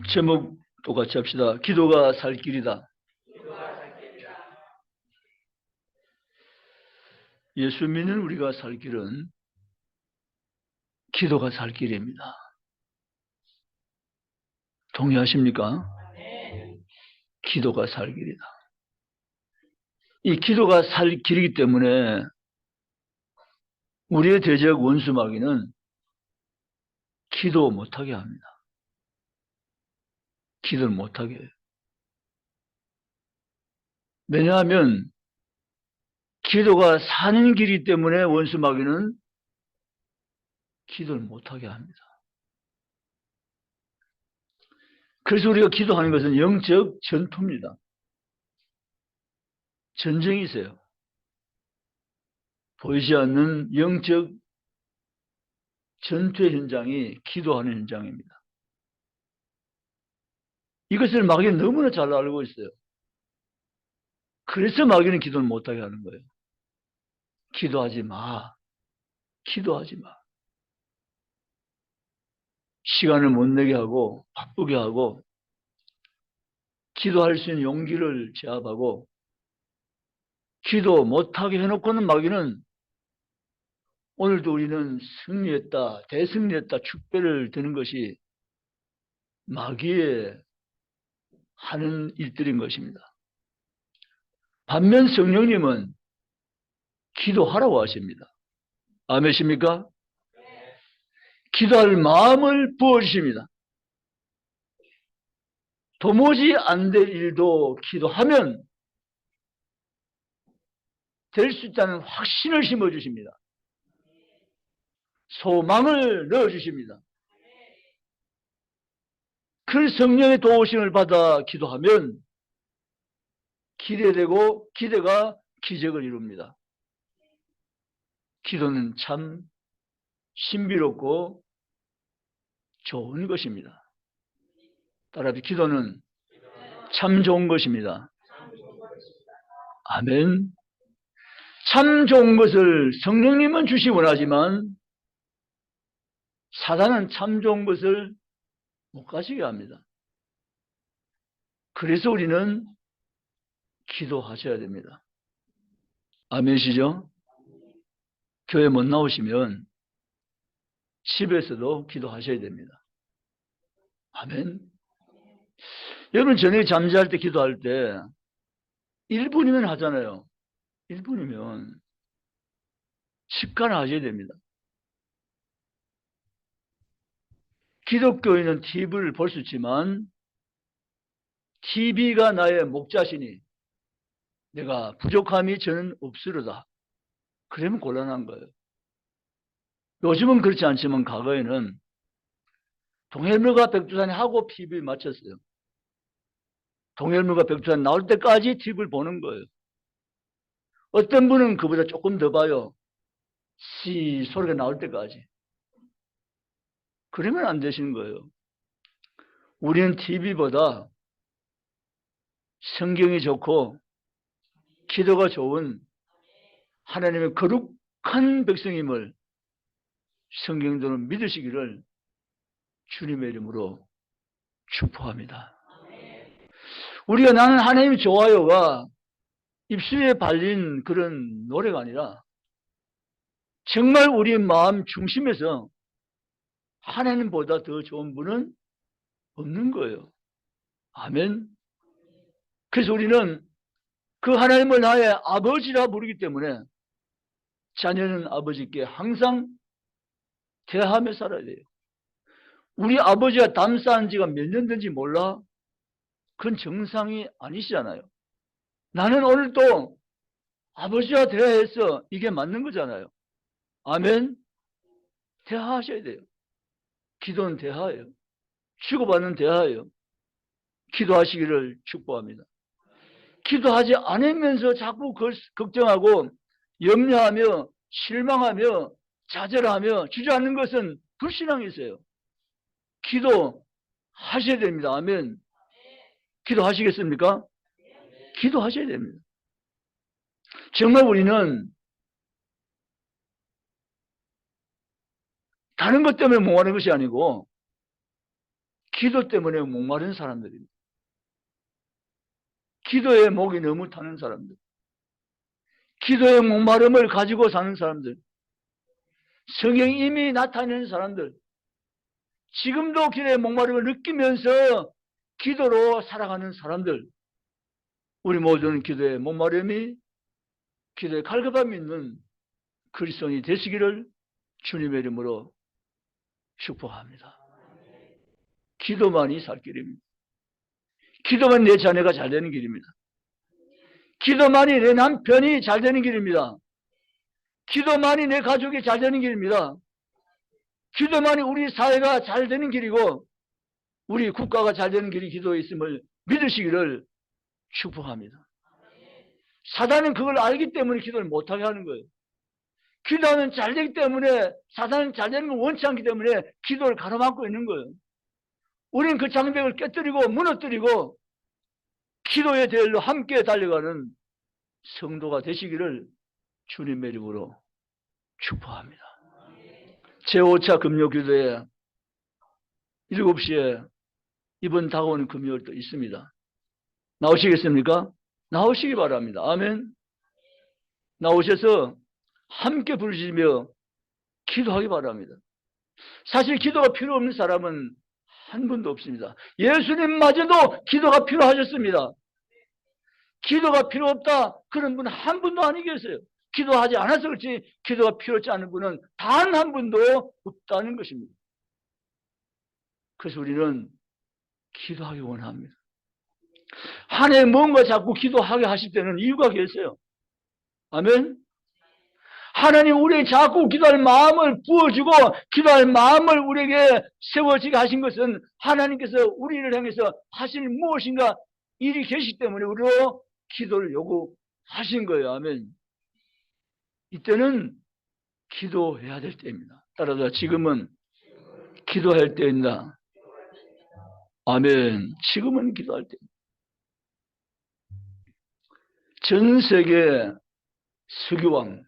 제목 똑같이 합시다. 기도가 살 길이다. 예수 믿는 우리가 살 길은 기도가 살 길입니다. 동의하십니까? 기도가 살 길이다. 이 기도가 살 길이기 때문에 우리의 대적 원수 마귀는 기도 못하게 합니다. 기도를 못하게 해요. 왜냐하면 기도가 사는 길이기 때문에 원수 마귀는 기도를 못하게 합니다. 그래서 우리가 기도하는 것은 영적 전투입니다. 전쟁이세요. 보이지 않는 영적 전투의 현장이 기도하는 현장입니다. 이것을 마귀는 너무나 잘 알고 있어요. 그래서 마귀는 기도를 못하게 하는 거예요. 기도하지 마. 기도하지 마. 시간을 못 내게 하고 바쁘게 하고 기도할 수 있는 용기를 제압하고 기도 못하게 해놓고는 마귀는 오늘도 우리는 승리했다, 대승리했다, 축배를 드는 것이 마귀의 하는 일들인 것입니다. 반면 성령님은 기도하라고 하십니다. 아멘입니까? 기도할 마음을 부어주십니다. 도무지 안 될 일도 기도하면 될 수 있다는 확신을 심어주십니다. 소망을 넣어주십니다. 그 성령의 도우심을 받아 기도하면 기대되고 기대가 기적을 이룹니다. 기도는 참 신비롭고 좋은 것입니다. 따라서 기도는 참 좋은 것입니다. 아멘. 참 좋은 것을 성령님은 주시 원하지만 사단은 참 좋은 것을 못 가지게 합니다. 그래서 우리는 기도하셔야 됩니다. 아멘이시죠? 교회 못 나오시면 집에서도 기도하셔야 됩니다. 아멘. 여러분 저녁에 잠잘 때 기도할 때 1분이면 하잖아요. 1분이면 습관을 하셔야 됩니다. 기독교인은 TV를 볼 수 있지만 TV가 나의 목자시니 내가 부족함이 저는 없으로다. 그러면 곤란한 거예요. 요즘은 그렇지 않지만 과거에는 동해물과 백두산이 하고 TV를 맞췄어요. 동해물과 백두산 나올 때까지 TV를 보는 거예요. 어떤 분은 그보다 조금 더 봐요. 시 소리가 나올 때까지. 그러면 안 되시는 거예요. 우리는 TV보다 성경이 좋고 기도가 좋은 하나님의 거룩한 백성임을 성경대로 믿으시기를 주님의 이름으로 축복합니다. 우리가 나는 하나님이 좋아요가 입술에 발린 그런 노래가 아니라 정말 우리의 마음 중심에서 하나님보다 더 좋은 분은 없는 거예요. 아멘. 그래서 우리는 그 하나님을 나의 아버지라 부르기 때문에 자녀는 아버지께 항상 대하며 살아야 돼요. 우리 아버지가 담 쌓은 지가 몇 년 된지 몰라? 그건 정상이 아니시잖아요. 나는 오늘도 아버지와 대화해서 이게 맞는 거잖아요. 아멘. 대화하셔야 돼요. 기도는 대화예요. 주고받는 대화예요. 기도하시기를 축복합니다. 기도하지 않으면서 자꾸 걱정하고 염려하며 실망하며 좌절하며 주저앉는 것은 불신앙이세요. 기도하셔야 됩니다. 아멘. 기도하시겠습니까? 기도하셔야 됩니다. 정말 우리는 다른 것 때문에 뭐하는 것이 아니고 기도 때문에 목마른 사람들입니다. 기도에 목이 너무 타는 사람들, 기도의 목마름을 가지고 사는 사람들, 성경이 이미 나타내는 사람들, 지금도 기도의 목마름을 느끼면서 기도로 살아가는 사람들, 우리 모두는 기도의 목마름이, 기도의 갈급함이 있는 그리스도인이 되시기를 주님의 이름으로 축복합니다. 기도만이 살 길입니다. 기도만 내 자녀가 잘 되는 길입니다. 기도만이 내 남편이 잘 되는 길입니다. 기도만이 내 가족이 잘 되는 길입니다. 기도만이 우리 사회가 잘 되는 길이고 우리 국가가 잘 되는 길이 기도에 있음을 믿으시기를 축복합니다. 사단은 그걸 알기 때문에 기도를 못하게 하는 거예요. 기도하면 잘 되기 때문에, 사단은 잘 되는 걸 원치 않기 때문에 기도를 가로막고 있는 거예요. 우리는 그 장벽을 깨뜨리고 무너뜨리고 기도의 대열로 함께 달려가는 성도가 되시기를 주님의 이름으로 축복합니다. 제5차 금요기도에 7시에 이번 다가오는 금요일도 있습니다. 나오시겠습니까? 나오시기 바랍니다. 아멘. 나오셔서 함께 부르시며 기도하기 바랍니다. 사실 기도가 필요 없는 사람은 한 분도 없습니다. 예수님마저도 기도가 필요하셨습니다. 기도가 필요 없다 그런 분 한 분도 아니 계세요. 기도하지 않아서 그렇지 기도가 필요하지 않은 분은 단 한 분도 없다는 것입니다. 그래서 우리는 기도하기 원합니다. 한 해 뭔가 자꾸 기도하게 하실 때는 이유가 계세요. 아멘. 하나님 우리에게 자꾸 기도할 마음을 부어주고 기도할 마음을 우리에게 세워지게 하신 것은 하나님께서 우리를 향해서 하실 무엇인가 일이 계시기 때문에 우리로 기도를 요구하신 거예요. 아멘. 이때는 기도해야 될 때입니다. 따라서 지금은 기도할 때입니다. 아멘. 지금은 기도할 때입니다. 전 세계 석유왕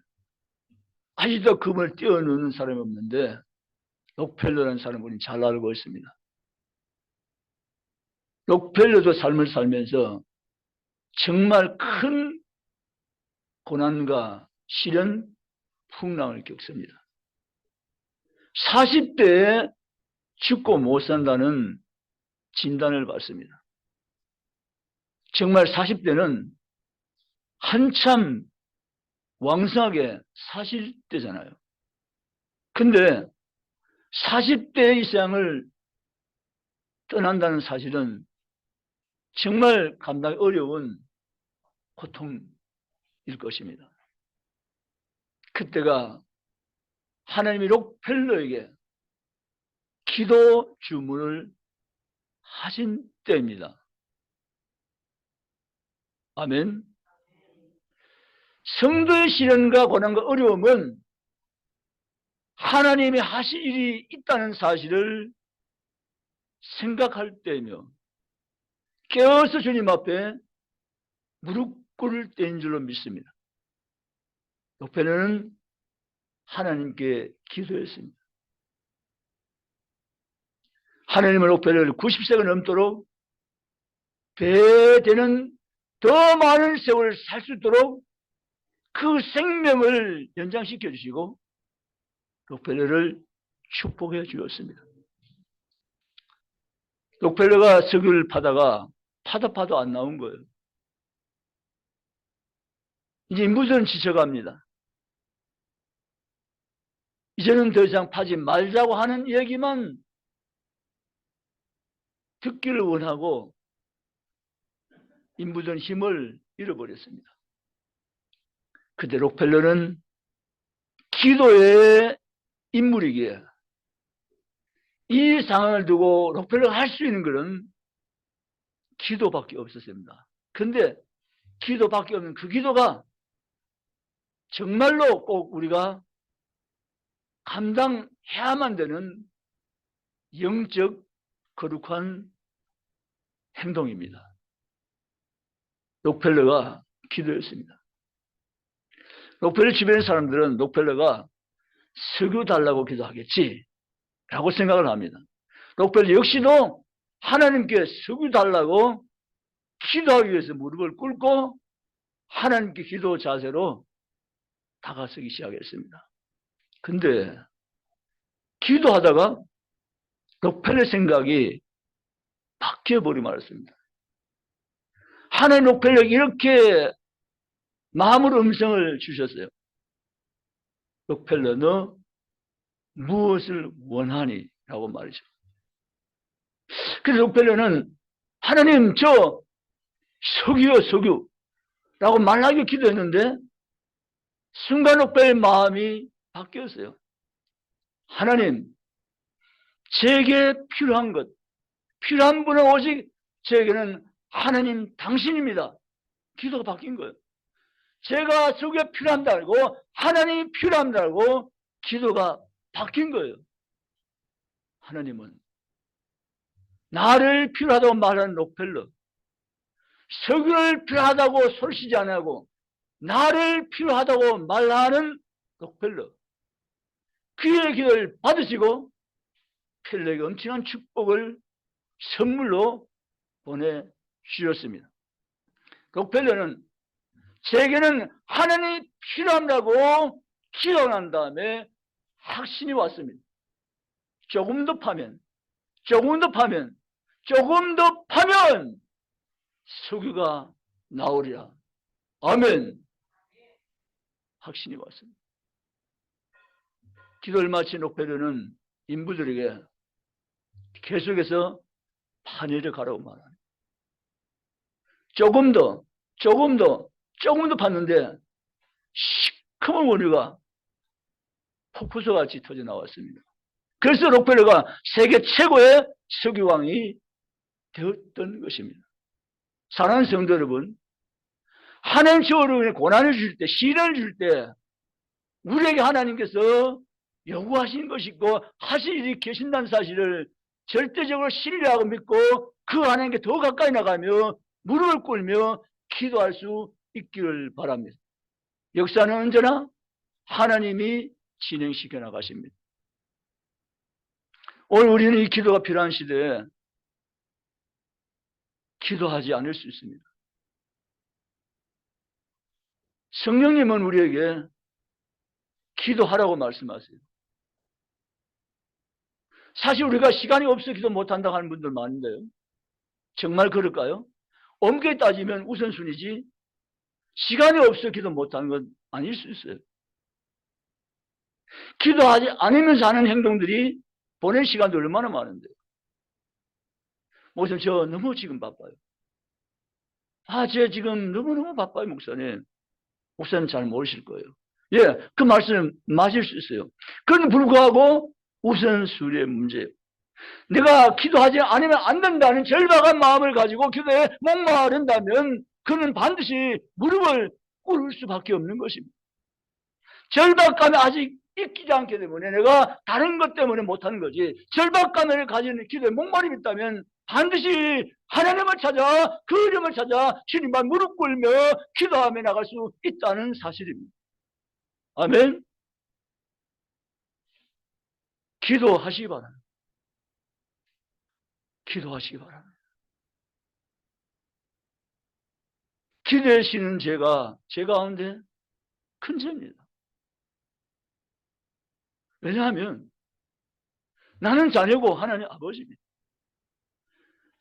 아직도 금을 떼어놓는 사람이 없는데 록펠러라는 사람은 잘 알고 있습니다. 록펠러도 삶을 살면서 정말 큰 고난과 시련, 풍랑을 겪습니다. 40대에 죽고 못 산다는 진단을 받습니다. 정말 40대는 한참 왕성하게 사실 때잖아요. 근데 40대 이상을 떠난다는 사실은 정말 감당하기 어려운 고통일 것입니다. 그때가 하나님이 록펠러에게 기도 주문을 하신 때입니다. 아멘. 성도의 시련과 고난과 어려움은 하나님이 하실 일이 있다는 사실을 생각할 때이며 깨어서 주님 앞에 무릎 꿇을 때인 줄로 믿습니다. 록펠러는 하나님께 기도했습니다. 하나님은 록펠러를 90세가 넘도록 배되는 더 많은 세월을 살 수 있도록 그 생명을 연장시켜 주시고 록펠러를 축복해 주었습니다. 록펠러가 석유를 파다가 파도 안 나온 거예요. 이제 인부들은 지쳐갑니다. 이제는 더 이상 파지 말자고 하는 얘기만 듣기를 원하고 인부들은 힘을 잃어버렸습니다. 그때 록펠러는 기도의 인물이기에 이 상황을 두고 록펠러가 할 수 있는 것은 기도밖에 없었습니다. 그런데 기도밖에 없는 그 기도가 정말로 꼭 우리가 감당해야만 되는 영적 거룩한 행동입니다. 록펠러가 기도했습니다. 록펠러 주변의 사람들은 록펠러가 석유 달라고 기도하겠지 라고 생각을 합니다. 록펠러 역시도 하나님께 석유 달라고 기도하기 위해서 무릎을 꿇고 하나님께 기도 자세로 다가서기 시작했습니다. 근데 기도하다가 록펠러 생각이 바뀌어버리고 말았습니다. 하나님 록펠러 이렇게 마음으로 음성을 주셨어요. 록펠러, 너 무엇을 원하니? 라고 말이죠. 그래서 록펠러는 하나님, 저 석유요, 석유. 라고 말하기 기도했는데 순간 록펠러의 마음이 바뀌었어요. 하나님, 제게 필요한 것, 필요한 분은 오직 제게는 하나님 당신입니다. 기도가 바뀐 거예요. 제가 석유가 필요합니다 알고 하나님이 필요합니다 알고 기도가 바뀐 거예요. 하나님은 나를 필요하다고 말하는 록펠러, 석유를 필요하다고 소리치지 않고 나를 필요하다고 말하는 록펠러, 그의 기도를 받으시고 펠러에게 엄청난 축복을 선물로 보내주셨습니다. 록펠러는 제게는 하나님이 필요하다고 기도한 다음에 확신이 왔습니다. 조금 더 파면, 조금 더 파면, 조금 더 파면 석유가 나오리라. 아멘. 확신이 왔습니다. 기도를 마친 록펠러는 인부들에게 계속해서 파내려 가라고 말합니다. 조금 더 봤는데 시커먼 원유가 폭포수같이 터져 나왔습니다. 그래서 록펠러가 세계 최고의 석유왕이 되었던 것입니다. 사랑하는 성도 여러분, 하나님 저우로 고난을 줄 때, 시련을 줄 때 우리에게 하나님께서 요구하시는 것이 있고 하실 일이 계신다는 사실을 절대적으로 신뢰하고 믿고 그 하나님께 더 가까이 나가며 무릎을 꿇며 기도할 수 있기를 바랍니다. 역사는 언제나 하나님이 진행시켜 나가십니다. 오늘 우리는 이 기도가 필요한 시대에 기도하지 않을 수 있습니다. 성령님은 우리에게 기도하라고 말씀하세요. 사실 우리가 시간이 없어 기도 못한다고 하는 분들 많은데요. 정말 그럴까요? 엄격히 따지면 우선순위지 시간이 없어 기도 못하는 건 아닐 수 있어요. 기도하지 않으면서 하는 행동들이 보낼 시간도 얼마나 많은데요. 목사님, 저 너무 지금 바빠요. 저 지금 너무너무 바빠요, 목사님. 목사님 잘 모르실 거예요. 예, 그 말씀 맞을 수 있어요. 그런데 불구하고 우선순위의 문제예요. 내가 기도하지 않으면 안 된다는 절박한 마음을 가지고 기도에 목마른다면 그는 반드시 무릎을 꿇을 수밖에 없는 것입니다. 절박감이 아직 있지 않기 때문에 내가 다른 것 때문에 못하는 거지, 절박감을 가지는 기도에 목마름이 있다면 반드시 하나님을 찾아 그 이름을 찾아 주님만 무릎 꿇며 기도하며 나갈 수 있다는 사실입니다. 아멘. 기도하시기 바랍니다. 기도하시기 바랍니다. 기도하시는 제가 제 가운데 큰 죄입니다. 왜냐하면 나는 자녀고 하나님 아버지입니다.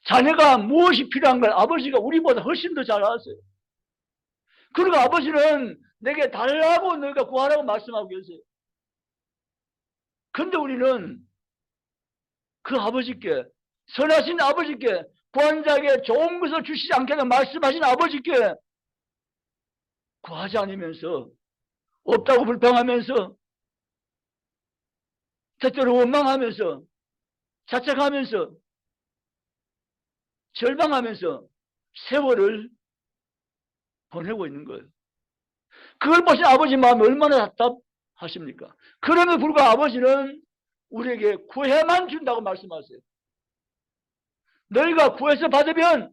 자녀가 무엇이 필요한 걸 아버지가 우리보다 훨씬 더 잘 아세요. 그리고 아버지는 내게 달라고 너희가 구하라고 말씀하고 계세요. 그런데 우리는 그 아버지께, 선하신 아버지께, 구한 자에게 좋은 것을 주시지 않겠다 말씀하신 아버지께 구하지 않으면서 없다고 불평하면서 때때로 원망하면서 자책하면서 절망하면서 세월을 보내고 있는 거예요. 그걸 보신 아버지 마음이 얼마나 답답하십니까? 그럼에도 불구하고 아버지는 우리에게 구해만 준다고 말씀하세요. 너희가 구해서 받으면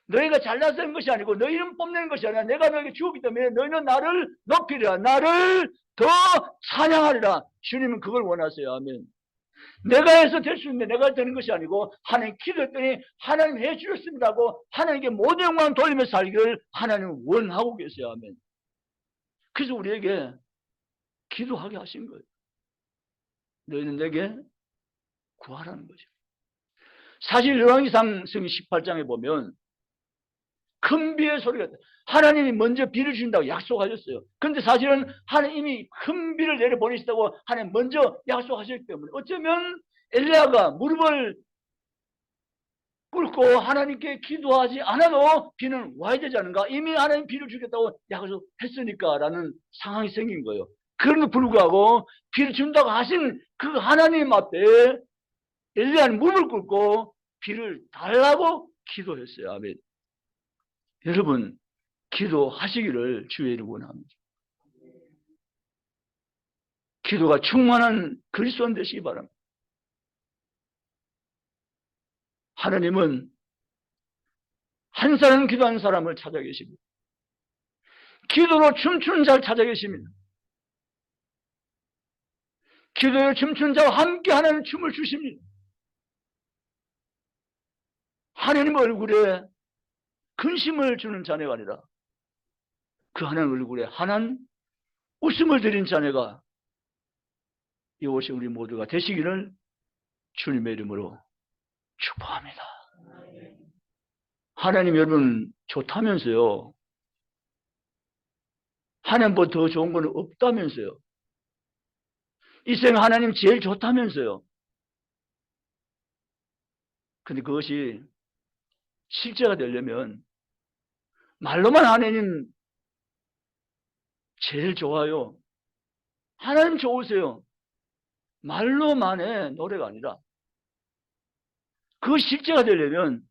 너희가 잘나서 하는 것이 아니고 너희는 뽐내는 것이 아니라 내가 너에게 주었기 때문에 너희는 나를 높이리라, 나를 더 찬양하리라. 주님은 그걸 원하세요. 아멘. 내가 해서 될 수 있는데 내가 되는 것이 아니고 하나님 기도했더니 하나님 해주셨습니다고 하나님께 모든 영광 돌리며 살기를 하나님은 원하고 계세요. 아멘. 그래서 우리에게 기도하게 하신 거예요. 너희는 내게 구하라는 거죠. 사실 열왕기상 18장에 보면 큰 비의 소리가 하나님이 먼저 비를 주신다고 약속하셨어요. 그런데 사실은 하나님이 큰 비를 내려보내시다고 하나님 먼저 약속하셨기 때문에 어쩌면 엘리야가 무릎을 꿇고 하나님께 기도하지 않아도 비는 와야 되지 않은가? 이미 하나님 비를 주겠다고 약속했으니까 라는 상황이 생긴 거예요. 그럼에도 불구하고 비를 준다고 하신 그 하나님 앞에 엘리야는 무릎을 꿇고 비를 달라고 기도했어요. 아멘. 여러분, 기도하시기를 주의 이름으로 원합니다. 기도가 충만한 그리스도인 되시기 바랍니다. 하나님은 한 사람 기도하는 사람을 찾아 계십니다. 기도로 춤추는 자를 찾아 계십니다. 기도로 춤추는 자와 함께 하나님 춤을 주십니다. 하나님 얼굴에 근심을 주는 자녀가 아니라 그 하나님 얼굴에 환한 웃음을 드린 자녀가 이곳에 우리 모두가 되시기를 주님의 이름으로 축복합니다. 하나님 여러분 좋다면서요. 하나님보다 더 좋은 건 없다면서요. 이 생 하나님 제일 좋다면서요. 근데 그것이 실제가 되려면 말로만 하나님 제일 좋아요. 하나님 좋으세요. 말로만의 노래가 아니라 그 실제가 되려면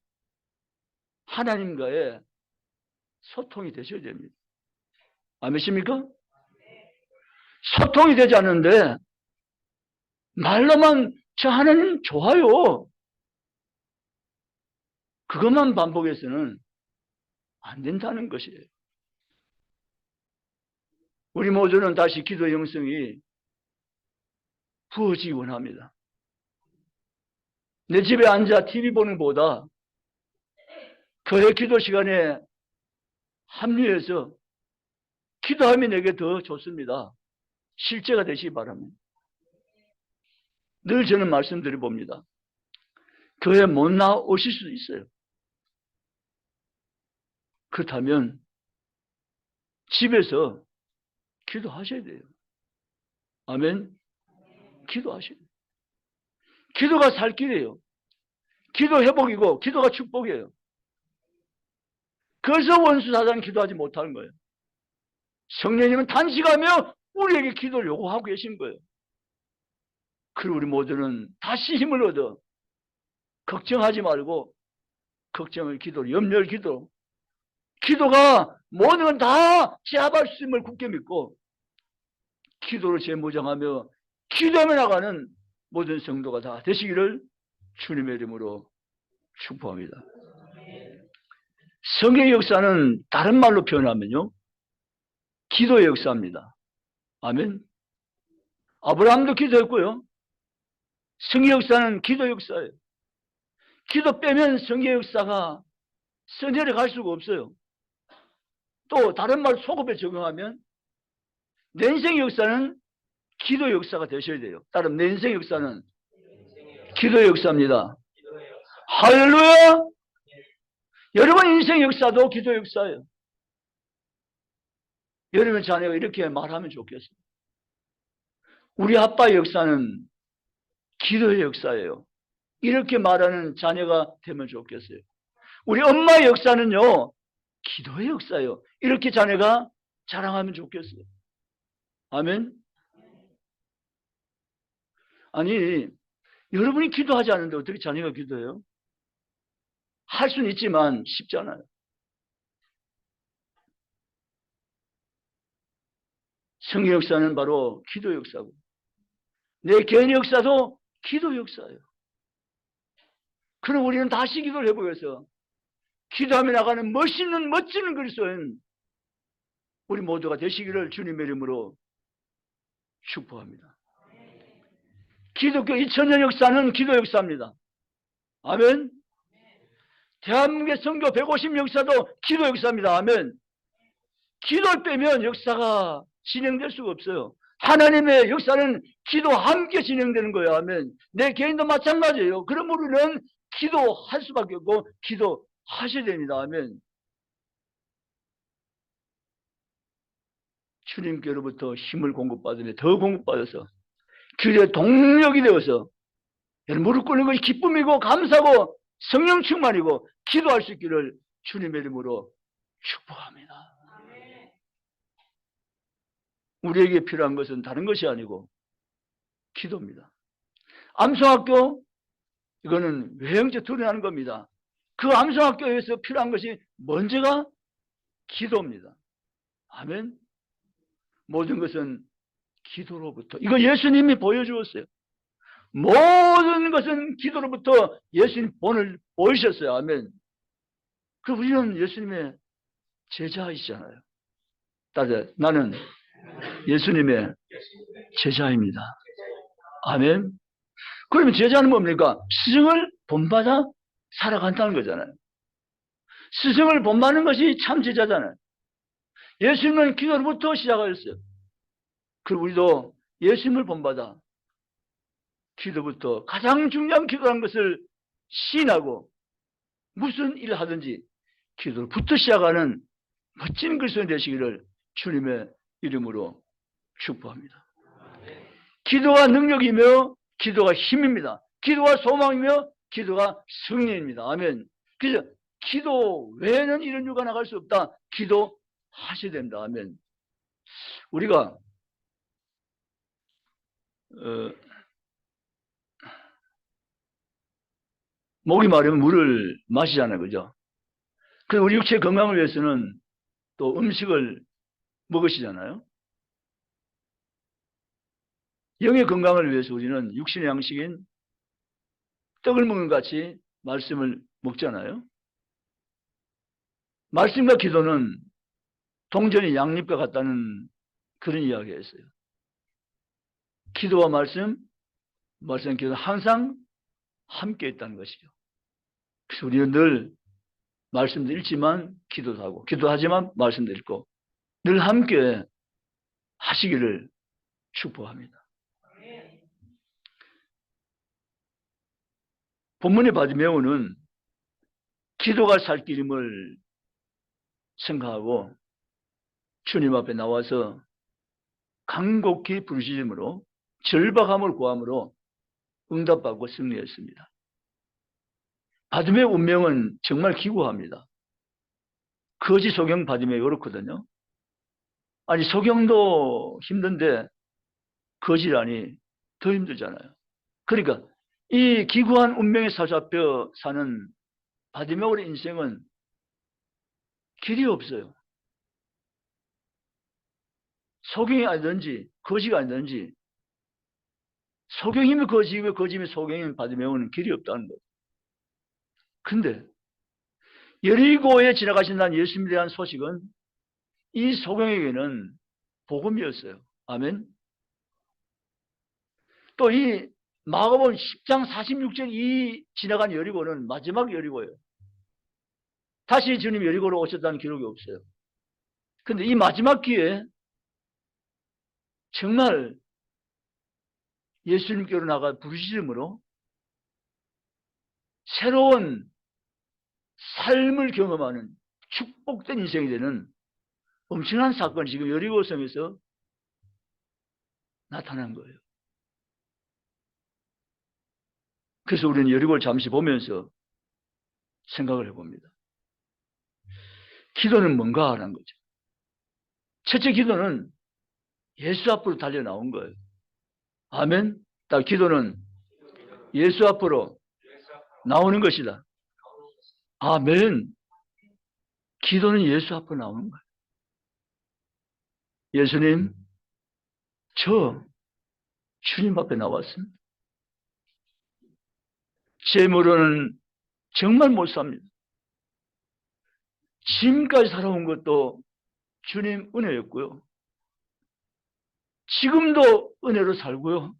하나님과의 소통이 되셔야 됩니다. 아멘입니까? 소통이 되지 않는데 말로만 저 하나님 좋아요. 그것만 반복해서는 안 된다는 것이에요. 우리 모두는 다시 기도 영성이 부어지기 원합니다. 내 집에 앉아 TV 보는 것보다 교회 기도 시간에 합류해서 기도하면 내게 더 좋습니다. 실제가 되시기 바랍니다. 늘 저는 말씀드려 봅니다. 교회 못 나오실 수도 있어요. 그렇다면 집에서 기도하셔야 돼요. 아멘. 기도하셔야 돼요. 기도가 살 길이에요. 기도 회복이고 기도가 축복이에요. 그래서 원수 사단은 기도하지 못하는 거예요. 성령님은 단식하며 우리에게 기도를 요구하고 계신 거예요. 그리고 우리 모두는 다시 힘을 얻어 걱정하지 말고 걱정을 기도로 염려를 기도로 기도가 모든 건 다 제압할 수 있음을 굳게 믿고 기도를 재무장하며 기도하며 나가는 모든 성도가 다 되시기를 주님의 이름으로 축복합니다. 성경의 역사는 다른 말로 표현하면요 기도의 역사입니다. 아멘. 아브라함도 기도했고요. 성의 역사는 기도 역사예요. 기도 빼면 성의 역사가 선열에 갈 수가 없어요. 또 다른 말 소급에 적용하면 내 인생의 역사는 기도 역사가 되셔야 돼요. 따라서 내 인생의 역사는 기도 역사입니다. 할렐루야! 여러분 인생 역사도 기도 역사예요. 여러분 자녀가 이렇게 말하면 좋겠어요. 우리 아빠의 역사는 기도의 역사예요. 이렇게 말하는 자녀가 되면 좋겠어요. 우리 엄마의 역사는요 기도의 역사예요. 이렇게 자녀가 자랑하면 좋겠어요. 아멘. 아니 여러분이 기도하지 않는데 어떻게 자녀가 기도해요? 할 수는 있지만 쉽잖아요. 성의 역사는 바로 기도 역사고 내 개인의 역사도 기도 역사예요. 그럼 우리는 다시 기도를 해보겠어. 기도하며 나가는 멋있는 멋지는 그리스도인 우리 모두가 되시기를 주님의 이름으로 축복합니다. 기독교 2000년 역사는 기도 역사입니다. 아멘. 대한민국의 선교 150 역사도 기도 역사입니다. 아멘. 기도를 빼면 역사가 진행될 수가 없어요. 하나님의 역사는 기도와 함께 진행되는 거예요. 아멘. 내 개인도 마찬가지예요. 그러므로 우리는 기도할 수밖에 없고 기도하셔야 됩니다. 아멘. 주님께로부터 힘을 공급받으며 더 공급받아서 기도의 동력이 되어서 무릎 꿇는 것이 기쁨이고 감사고 성령 충만이고 기도할 수 있기를 주님의 이름으로 축복합니다. 우리에게 필요한 것은 다른 것이 아니고 기도입니다. 암송학교, 이거는 외형적 드러나는 겁니다. 그 암송학교에서 필요한 것이 먼저가 기도입니다. 아멘. 모든 것은 기도로부터. 이거 예수님이 보여주었어요. 모든 것은 기도로부터 예수님 본을 보이셨어요. 아멘. 그 우리는 예수님의 제자이시잖아요. 따라서 나는 예수님의 제자입니다. 아멘. 그러면 제자는 뭡니까? 스승을 본받아 살아간다는 거잖아요. 스승을 본받는 것이 참 제자잖아요. 예수님은 기도로부터 시작하였어요. 그리고 우리도 예수님을 본받아 기도부터 가장 중요한 기도라는 것을 시인하고 무슨 일을 하든지 기도부터 시작하는 멋진 그리스도인 되시기를 주님의 이름으로 축복합니다. 기도가 능력이며 기도가 힘입니다. 기도가 소망이며 기도가 승리입니다. 아멘. 그래서 기도 외에는 이런 일과 나갈 수 없다. 기도하셔야 됩니다. 아멘. 우리가 목이 마르면 물을 마시잖아요. 그죠? 그래서 우리 육체 건강을 위해서는 또 음식을 먹으시잖아요. 영의 건강을 위해서 우리는 육신의 양식인 떡을 먹는 것 같이 말씀을 먹잖아요. 말씀과 기도는 동전이 양립과 같다는 그런 이야기였어요. 기도와 말씀, 기도는 항상 함께 있다는 것이죠. 그래서 우리는 늘 말씀도 읽지만 기도도 하고, 기도하지만 말씀도 읽고, 늘 함께 하시기를 축복합니다. 본문의 바디메오는 기도가 살 길임을 생각하고 주님 앞에 나와서 간곡히 부르짖음으로 절박함을 구함으로 응답받고 승리했습니다. 바디메오 운명은 정말 기구합니다. 거지 소경 바디메오 그렇거든요. 아니 소경도 힘든데 거지라니 더 힘들잖아요. 그러니까 이 기구한 운명에 사로잡혀 사는 바디메오의 인생은 길이 없어요. 소경이 아니든지 거지가 아니든지 소경이면 거지이고 거지면 소경이면 바디메오는 길이 없다는 거예요. 근데 여리고에 지나가신다는 예수님에 대한 소식은 이 소경에게는 복음이었어요. 아멘. 또 이 마가복음 10장 46절 이 지나간 여리고는 마지막 여리고예요. 다시 주님 여리고로 오셨다는 기록이 없어요. 근데 이 마지막 기회에 정말 예수님께로 나가 부르짖음으로 새로운 삶을 경험하는 축복된 인생이 되는 엄청난 사건이 지금 여리고성에서 나타난 거예요. 그래서 우리는 여리고를 잠시 보면서 생각을 해봅니다. 기도는 뭔가 하는 거죠. 첫째 기도는 예수 앞으로 달려 나온 거예요. 아멘. 딱 기도는 예수 앞으로 나오는 것이다. 아멘. 기도는 예수 앞으로 나오는 거예요. 예수님, 저 주님 앞에 나왔습니다. 제 힘으로는 정말 못 삽니다. 지금까지 살아온 것도 주님 은혜였고요. 지금도 은혜로 살고요.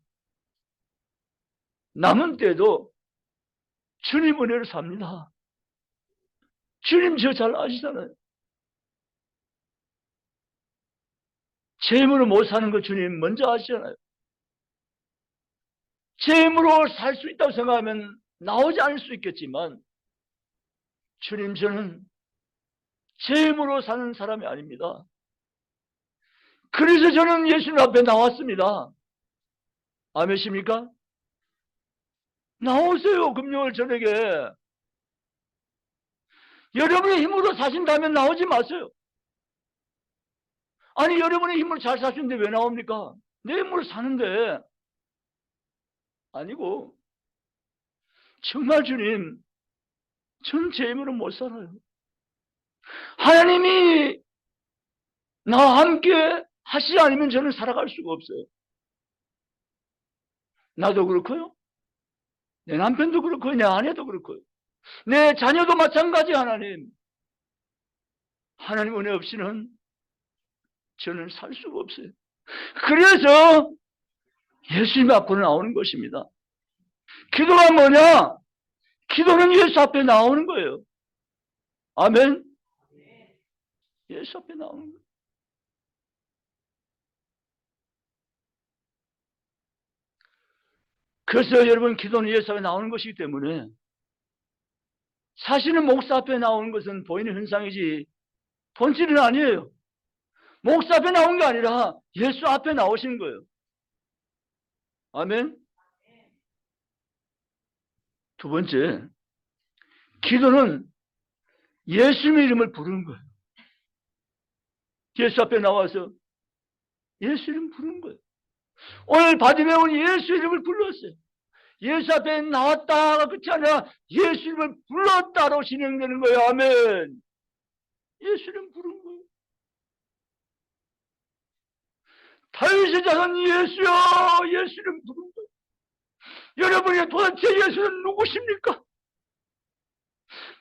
남은 때도 주님 은혜로 삽니다. 주님 저 잘 아시잖아요. 제 힘으로 못 사는 거 주님 먼저 아시잖아요. 제 힘으로 살 수 있다고 생각하면 나오지 않을 수 있겠지만 주님 저는 제 힘으로 사는 사람이 아닙니다. 그래서 저는 예수님 앞에 나왔습니다. 아멘십니까? 나오세요. 금요일 저녁에. 여러분의 힘으로 사신다면 나오지 마세요. 아니 여러분의 힘으로 잘 사시는데 왜 나옵니까? 내 힘으로 사는데. 아니고 정말 주님 전 제 힘으로 못 살아요. 하나님이 나와 함께 하시지 않으면 저는 살아갈 수가 없어요. 나도 그렇고요. 내 남편도 그렇고요. 내 아내도 그렇고요. 내 자녀도 마찬가지. 하나님 은혜 없이는 저는 살 수가 없어요. 그래서 예수님 앞으로 나오는 것입니다. 기도가 뭐냐? 기도는 예수 앞에 나오는 거예요. 아멘. 예수 앞에 나오는 거예요. 그래서 여러분 기도는 예수 앞에 나오는 것이기 때문에 사실은 목사 앞에 나오는 것은 보이는 현상이지 본질은 아니에요. 목사 앞에 나온 게 아니라 예수 앞에 나오신 거예요. 아멘. 두 번째, 기도는 예수님의 이름을 부르는 거예요. 예수 앞에 나와서 예수 이름 부르는 거예요. 오늘 바디메온 예수 이름을 불렀어요. 예수 앞에 나왔다가 끝이 아니라 예수 이름을 불렀다로 진행되는 거예요. 아멘. 예수 이름 부른 거예요. 다윗의 자손 예수여, 예수 이름 부른 거예요. 여러분이 도대체 예수는 누구십니까?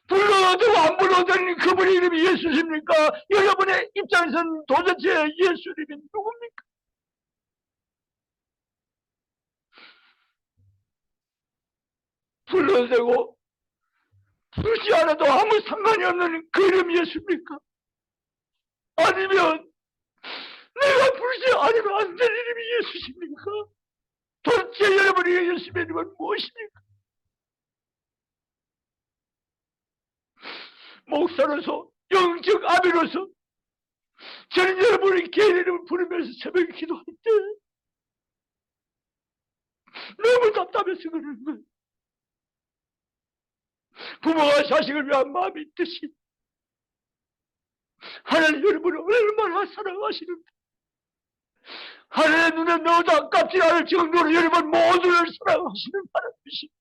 불러도 안 불러도 그분의 이름이 예수십니까? 여러분의 입장에서는 도대체 예수 이름이 누굽니까? 불러도 되고 부르지 않아도 아무 상관이 없는 그 이름 예수입니까? 아니면 내가 부르지 않으면 안 될 이름이 예수십니까? 도대체 여러분이 예수의 이름은 무엇입니까? 목사로서 영적 아비로서 저는 여러분의 개인 이름을 부르면서 새벽에 기도할 때 너무 답답해서 그러는 거예요. 부모가 자식을 위한 마음이 있듯이 하나님 여러분을 얼마나 사랑하시는데 하나님의 눈에 넣어도 아깝지 않을 정도로 여러분 모두를 사랑하시는 하나님이십니다.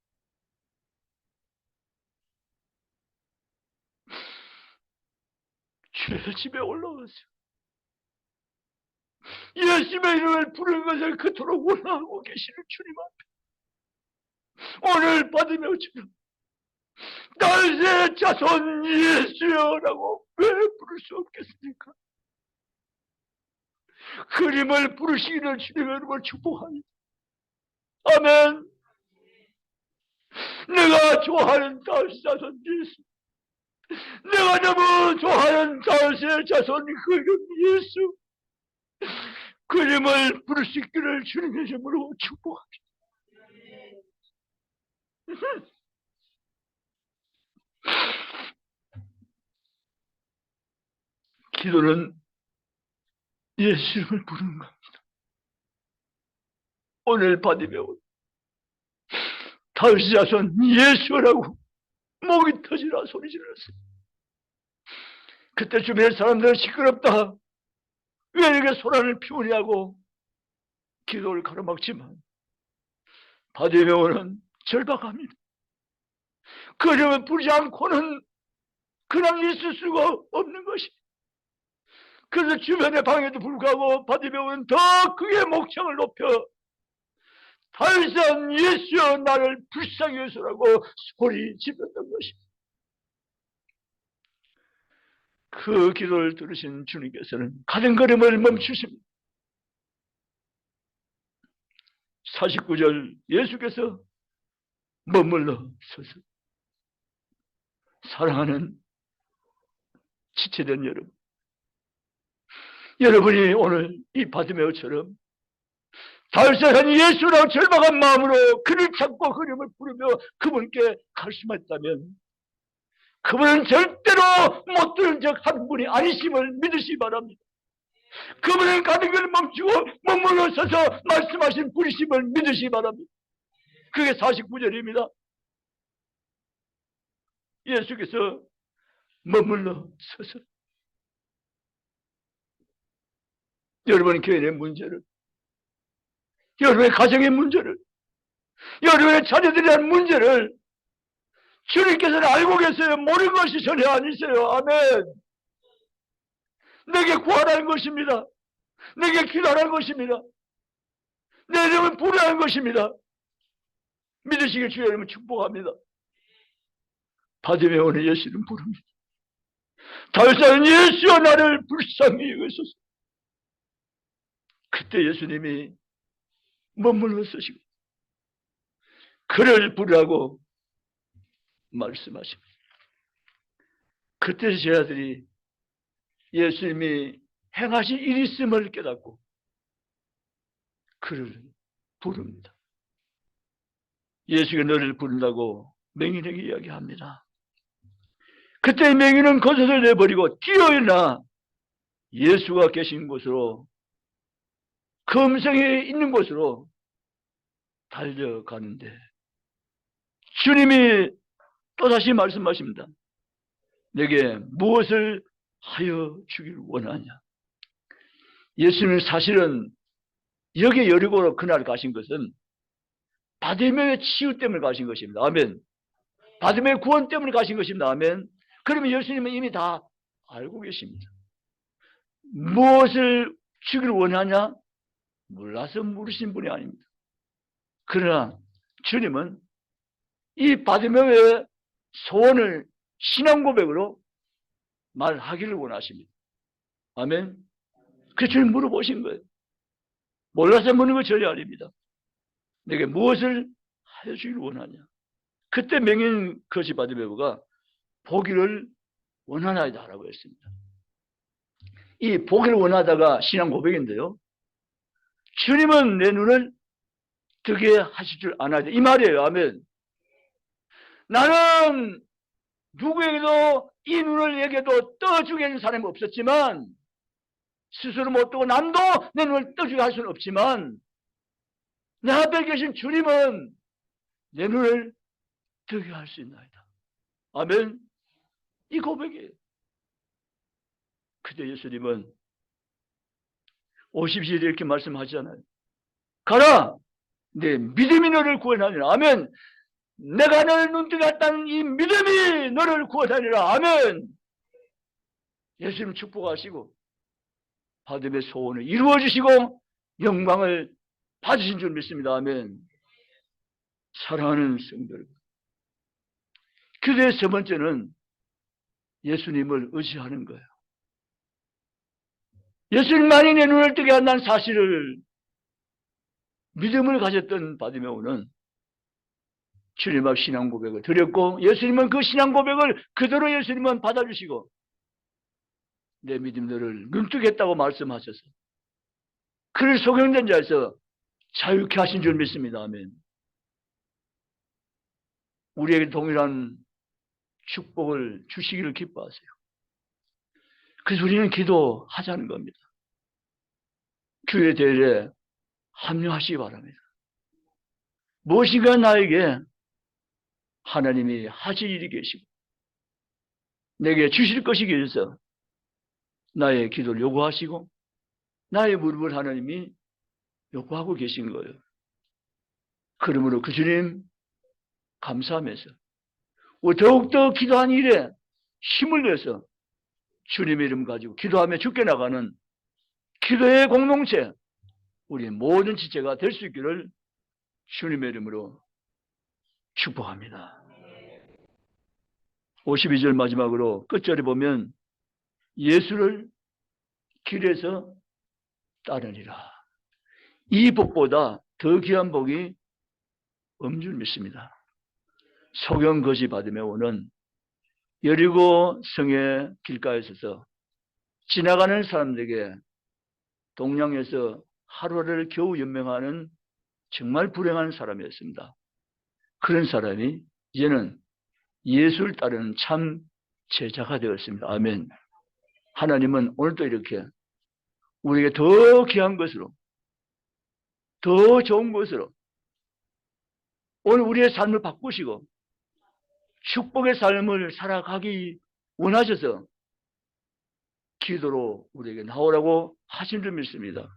주의 집에 올라가세요. 예수님의 이름을 부르는 것을 그토록 원하고 계시는 주님 앞에 오늘 받으며 주님 다윗의 자손 예수여라고 왜 부를 수 없겠습니까? 그 이름을 부르시기를 주님의 이름을 축복합니다. 아멘. 내가 좋아하는 다윗의 자손 예수, 내가 너무 좋아하는 다윗의 자손 그 이름 예수, 그 이름을 부르시기를 주님의 이름으로 축복합니다. 기도는 예수 이름을 부르는 겁니다. 오늘 받으며 다윗의 자손 예수라고 목이 터지라 소리 질렀어요. 그때 주변의 사람들은 시끄럽다, 왜 이렇게 소란을 피우냐고 기도를 가로막지만 바디메오는 절박합니다. 그 이름을 부르지 않고는 그냥 있을 수가 없는 것이. 그래서 주변의 방에도 불구하고 바디메오는 더 크게 목청을 높여 다윗은 예수여 나를 불쌍히 여소라고 소리 질렀던 것입니다. 그 기도를 들으신 주님께서는 가는 걸음을 멈추십니다. 49절 예수께서 머물러 서서. 사랑하는 지체된 여러분, 여러분이 오늘 이 바디메오처럼 달세한 예수라고 절박한 마음으로 그를 찾고 그림을 부르며 그분께 갈 수만 있다면 그분은 절대로 못 들은 적 한 분이 아니심을 믿으시기 바랍니다. 그분은 가는 걸 멈추고 머물러 서서 말씀하신 분이심을 믿으시기 바랍니다. 그게 49절입니다. 예수께서 머물러 서서 여러분의 교회의 문제를, 여러분의 가정의 문제를, 여러분의 자녀들에 대한 문제를 주님께서는 알고 계세요. 모르는 것이 전혀 아니세요. 아멘. 내게 구하라는 것입니다. 내게 기도하라는 것입니다. 내 이름을 부르라는 것입니다. 믿으시길 주의 이름을 축복합니다. 바디메오는 예수를 부릅니다. 달사는 예수여 나를 불쌍히 여기소서. 그때 예수님이 머물러 서시고 그를 부르라고 말씀하십니다. 그때 제 아들이 예수님이 행하신 일이 있음을 깨닫고 그를 부릅니다. 예수가 너를 부른다고 맹인에게 이야기합니다. 그때 맹인은 겉옷을 내버리고 뛰어일어나 예수가 계신 곳으로, 그 음성이 있는 곳으로 달려가는데 주님이 또다시 말씀하십니다. 내게 무엇을 하여 주길 원하냐. 예수님은 사실은 여기 여리고로 그날 가신 것은 바디메오의 치유 때문에 가신 것입니다. 아멘. 바디메오의 구원 때문에 가신 것입니다. 아멘. 그러면 예수님은 이미 다 알고 계십니다. 무엇을 주길 원하냐? 몰라서 물으신 분이 아닙니다. 그러나 주님은 이 바디메오의 소원을 신앙 고백으로 말하기를 원하십니다. 아멘. 그래서 주님 물어보신 거예요. 몰라서 묻는 거 전혀 아닙니다. 내게 무엇을 하여 주길 원하냐. 그때 맹인 거지 바디메오가 보기를 원하나이다 라고 했습니다. 이 보기를 원하다가 신앙 고백인데요. 주님은 내 눈을 뜨게 하실 줄 아나이다. 이 말이에요. 아멘. 나는 누구에게도 이 눈을 얘기해도 떠주게 하는 사람이 없었지만, 스스로 못 뜨고 남도 내 눈을 떠주게 할 수는 없지만, 내 앞에 계신 주님은 내 눈을 뜨게 할 수 있나이다. 아멘. 이 고백이에요. 그때 예수님은 50시에 이렇게 말씀하시잖아요. 가라! 내 믿음이 너를 구원하니라. 아멘. 내가 너를 눈뜨게 했다는 이 믿음이 너를 구원하니라. 아멘. 예수님 축복하시고 바디메오의 소원을 이루어주시고 영광을 받으신 줄 믿습니다. 아멘. 사랑하는 성도 여러분, 그대의 세 번째는 예수님을 의지하는 거예요. 예수님만이 내 눈을 뜨게 한다는 사실을 믿음을 가졌던 바디메오는 주님 앞 신앙 고백을 드렸고, 예수님은 그 신앙 고백을 그대로 예수님은 받아주시고 내 믿음 너를 눈뜨겠다고 말씀하셔서 그를 소경된 자에서 자유케 하신 줄 믿습니다. 아멘. 우리에게 동일한 축복을 주시기를 기뻐하세요. 그래서 우리는 기도하자는 겁니다. 교회 대회에 합류하시기 바랍니다. 무엇인가 나에게 하나님이 하실 일이 계시고 내게 주실 것이 계셔서 나의 기도를 요구하시고 나의 무릎을 하나님이 요구하고 계신 거예요. 그러므로 그 주님 감사하면서 더욱더 기도한 일에 힘을 내서 주님의 이름 가지고 기도하며 죽게 나가는 기도의 공동체, 우리 모든 지체가 될 수 있기를 주님의 이름으로 축복합니다. 52절 마지막으로 끝절에 보면 예수를 길에서 따르니라. 이 복보다 더 귀한 복이 없는 줄 믿습니다. 소경 거지 받으며 오는 여리고 성의 길가에 서서 지나가는 사람들에게 동양에서 하루를 겨우 연명하는 정말 불행한 사람이었습니다. 그런 사람이 이제는 예수를 따르는 참 제자가 되었습니다. 아멘. 하나님은 오늘도 이렇게 우리에게 더 귀한 것으로, 더 좋은 것으로 오늘 우리의 삶을 바꾸시고 축복의 삶을 살아가기 원하셔서 기도로 우리에게 나오라고 하신 줄 믿습니다.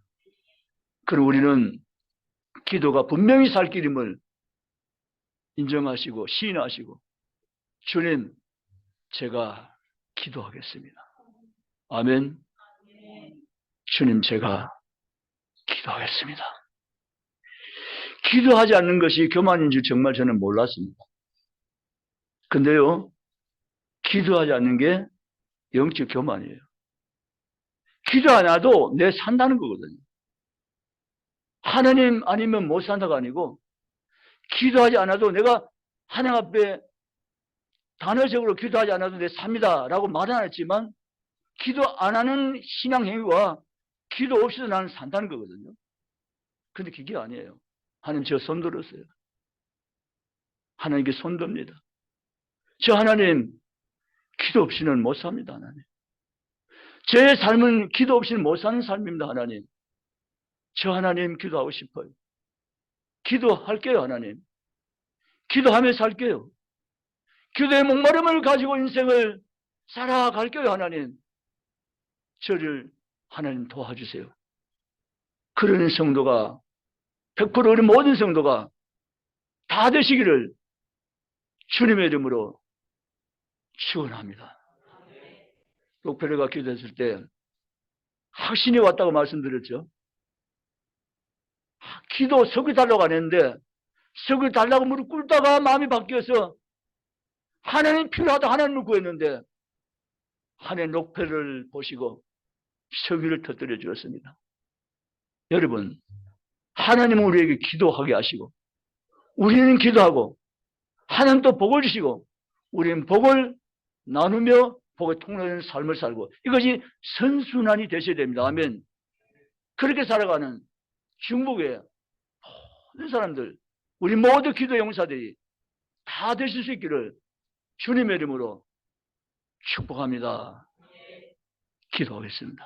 그럼 우리는 기도가 분명히 살 길임을 인정하시고 시인하시고 주님, 제가 기도하겠습니다. 아멘. 주님, 제가 기도하겠습니다. 기도하지 않는 것이 교만인 줄 정말 저는 몰랐습니다. 근데요, 기도하지 않는 게 영적 교만이에요. 기도 안 해도 내 산다는 거거든요. 하나님 아니면 못 산다가 아니고 기도하지 않아도 내가 하나님 앞에 단어적으로 기도하지 않아도 내 삽니다 라고 말은 안 했지만 기도 안 하는 신앙 행위와 기도 없이도 나는 산다는 거거든요. 근데 그게 아니에요. 하나님 저 손 들었어요. 하나님께 손 듭니다. 저 하나님 기도 없이는 못 삽니다. 하나님. 제 삶은 기도 없이는 못 사는 삶입니다. 하나님. 저 하나님 기도하고 싶어요. 기도할게요. 하나님. 기도하며 살게요. 기도의 목마름을 가지고 인생을 살아갈게요. 하나님. 저를 하나님 도와주세요. 그런 성도가 100% 우리 모든 성도가 다 되시기를 주님의 이름으로 축원합니다. 록펠러가 기도했을 때 확신이 왔다고 말씀드렸죠. 기도 석을 달라고 안 했는데 석을 달라고 무릎 꿇다가 마음이 바뀌어서 하나님 필요하다 하나님을 구했는데 하나님 록펠러를 보시고 석유를 터뜨려 주었습니다. 여러분, 하나님은 우리에게 기도하게 하시고 우리는 기도하고 하나님 또 복을 주시고 우리는 복을 나누며 복을 통하는 삶을 살고 이것이 선순환이 되셔야 됩니다. 아멘. 그렇게 살아가는 중국의 모든 사람들, 우리 모두 기도 용사들이 다 되실 수 있기를 주님의 이름으로 축복합니다. 기도하겠습니다.